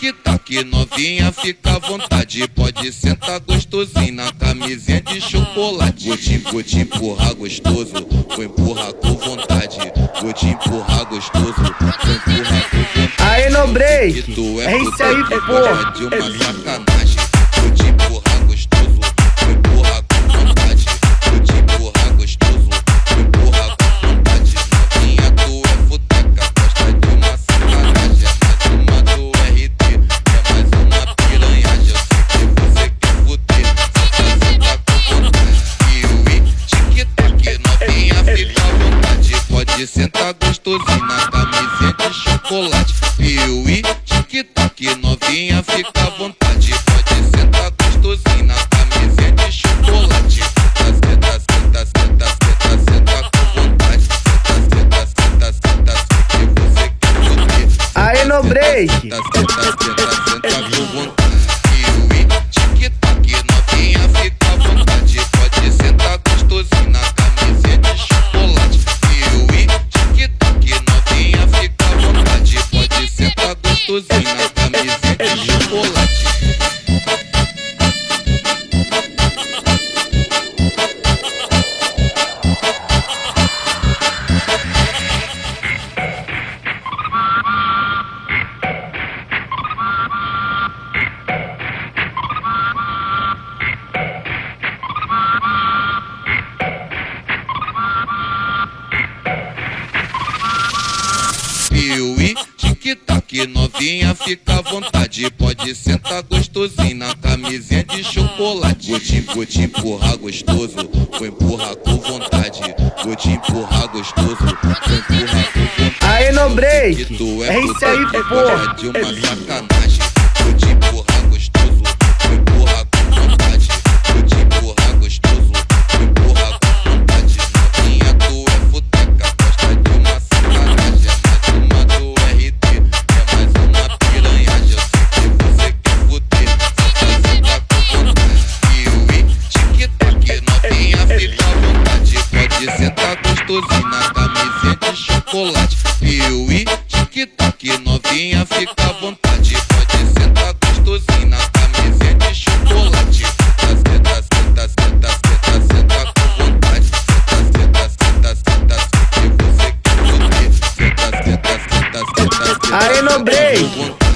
tic-tac, novinha, fica à vontade. Pode sentar gostosinho na camisinha de chocolate. Vou te empurrar gostoso, vou empurrar com vontade. Vou te empurrar gostoso, vou empurrar com vontade. Aí no break, Que tu é isso aí, puta, porra. de uma sacanagem. Vou te empurrar gostoso, vou empurrar com vontade. Vou te empurrar gostoso, vou empurrar com vontade. Novinha, tu é futeca, gosta de uma sacanagem. É mais uma do RT, é mais uma piranhagem. Eu sei que você quer fuder, senta com vontade. Piuí, tic-tac, novinha, fica à vontade. Pode sentar gostosinho na camisinha de chocolate. Piuí, tic-tac, novinha, fica à vontade. Pode sentar gostosinho na camisinha de chocolate. Senta, senta, senta, senta, senta com vontade. Senta, senta, senta, senta, que você quer fuder. Aí no break. Senta, senta, senta, senta com vontade. Piuí, tic-tac, novinha, fica à vontade. Pode sentar gostosinho na camisinha de chocolate. Piuí, tic-tac, novinha, fica à vontade. Pode sentar gostosinho na camisinha de chocolate. Piuí, tic-tac, novinha, fica à vontade. Pode sentar gostosinho na camisinha de chocolate. Vou te empurrar gostoso, vou empurrar com vontade. Vou te empurrar gostoso, vou empurrar com vontade. Aí no break, Que tu é isso aí, puta, porra. gosta de uma sacanagem. Vou te empurrar gostoso, vou empurrar com vontade. Vou te empurrar gostoso, vou empurrar com vontade. Novinha, tu é futeca, gosta de uma sacanagem. É mais uma do RT, é mais uma piranhagem. Eu sei que você quer fuder, senta com vontade. Piuí, tic-tac, novinha, fica à vontade. Pode sentar gostosinho na camisinha de chocolate. Piuí, tic-tac, novinha, fica à vontade. Pode sentar gostosinho na camisinha de chocolate. Senta, senta, senta, senta, senta com vontade. Senta, senta, senta, senta, que você quer fuder. Senta, senta, senta, senta, senta. Aí no break. Com vontade.